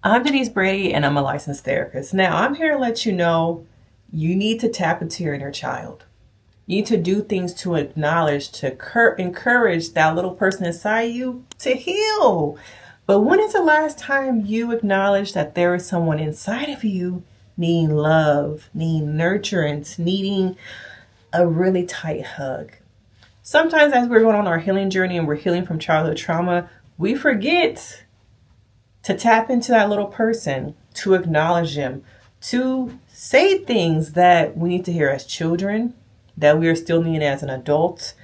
I'm Denise Brady and I'm a licensed therapist. Now, I'm here to let you know you need to tap into your inner child. You need to do things to acknowledge, to encourage that little person inside you to heal. But when is the last time you acknowledged that there is someone inside of you needing love, needing nurturance, needing a really tight hug? Sometimes, as we're going on our healing journey and we're healing from childhood trauma, we forget to tap into that little person, to acknowledge them, to say things that we need to hear as children, that we are still needing as an adult.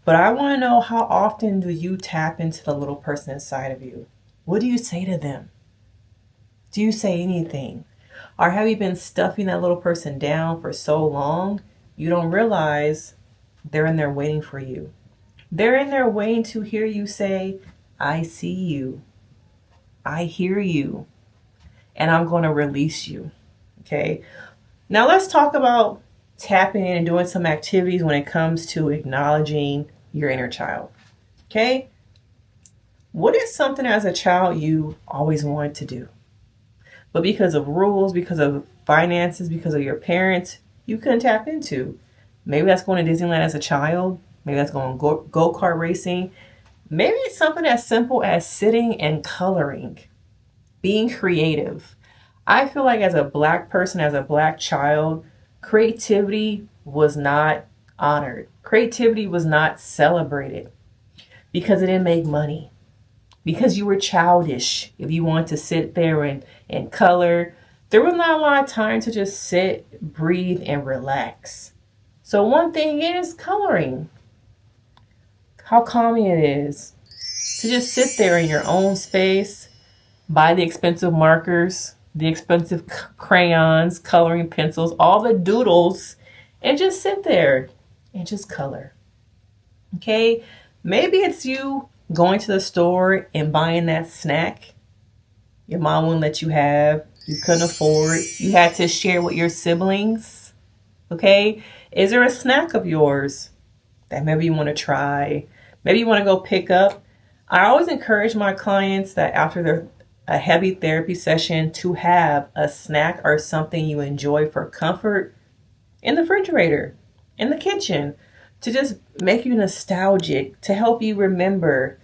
But I want to know, how often do you tap into the little person inside of you? What do you say to them? Do you say anything? Or have you been stuffing that little person down for so long, you don't realize they're in there waiting for you? They're in there waiting to hear you say, I see you. I hear you, and I'm going to release you. Okay. Now let's talk about tapping in and doing some activities when it comes to acknowledging your inner child. Okay. What is something as a child you always wanted to do, but because of rules, because of finances, because of your parents, you couldn't tap into? Maybe that's going to Disneyland as a child. Maybe that's going go-kart racing. Maybe it's something as simple as sitting and coloring, being creative. I feel like as a Black person, as a Black child, creativity was not honored. Creativity was not celebrated because it didn't make money, because you were childish. If you wanted to sit there and color, there was not a lot of time to just sit, breathe, and relax. So one thing is coloring. How calming it is to just sit there in your own space, buy the expensive markers, the expensive crayons, coloring pencils, all the doodles, and just sit there and just color. Okay? Maybe it's you going to the store and buying that snack your mom wouldn't let you have, you couldn't afford, you had to share with your siblings. Okay? Is there a snack of yours that maybe you want to try? Maybe you want to go pick up? I always encourage my clients that after a heavy therapy session to have a snack or something you enjoy for comfort in the refrigerator, in the kitchen, to just make you nostalgic, to help you remember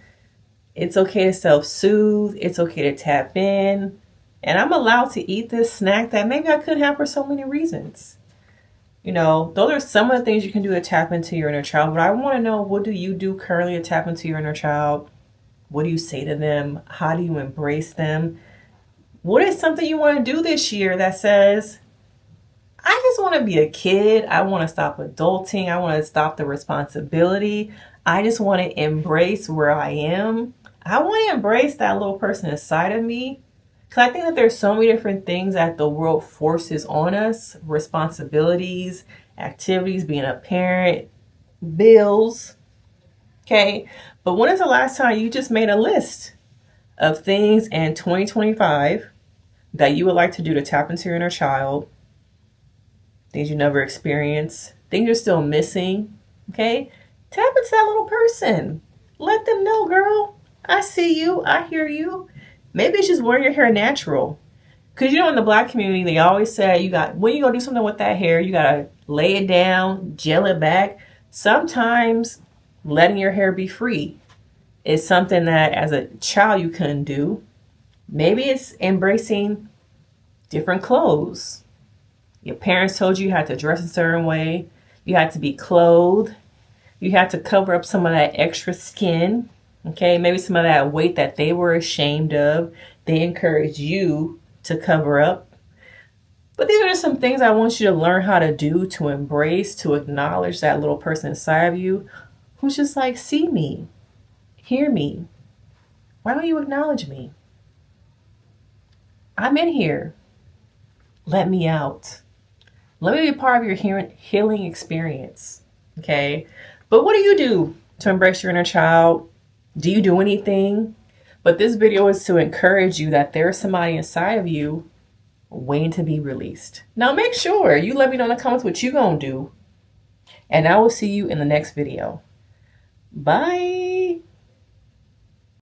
it's okay to self-soothe, it's okay to tap in, and I'm allowed to eat this snack that maybe I couldn't have for so many reasons. You know, those are some of the things you can do to tap into your inner child. But I want to know, what do you do currently to tap into your inner child? What do you say to them? How do you embrace them? What is something you want to do this year that says, I just want to be a kid. I want to stop adulting. I want to stop the responsibility. I just want to embrace where I am. I want to embrace that little person inside of me. Because I think that there's so many different things that the world forces on us. Responsibilities, activities, being a parent, bills. Okay. But when is the last time you just made a list of things in 2025 that you would like to do to tap into your inner child? Things you never experienced, things you're still missing. Okay. Tap into that little person. Let them know, girl, I see you. I hear you. Maybe it's just wearing your hair natural. Because in the Black community, they always say when you go do something with that hair, you got to lay it down, gel it back. Sometimes letting your hair be free is something that as a child you couldn't do. Maybe it's embracing different clothes. Your parents told you had to dress a certain way. You had to be clothed. You had to cover up some of that extra skin. Okay, maybe some of that weight that they were ashamed of, they encouraged you to cover up. But these are just some things I want you to learn how to do, to embrace, to acknowledge that little person inside of you who's just like, see me, hear me. Why don't you acknowledge me? I'm in here. Let me out. Let me be a part of your healing experience. Okay, but what do you do to embrace your inner child? Do you do anything? But this video is to encourage you that there's somebody inside of you waiting to be released. Now make sure you let me know in the comments what you gonna do. And I will see you in the next video. Bye.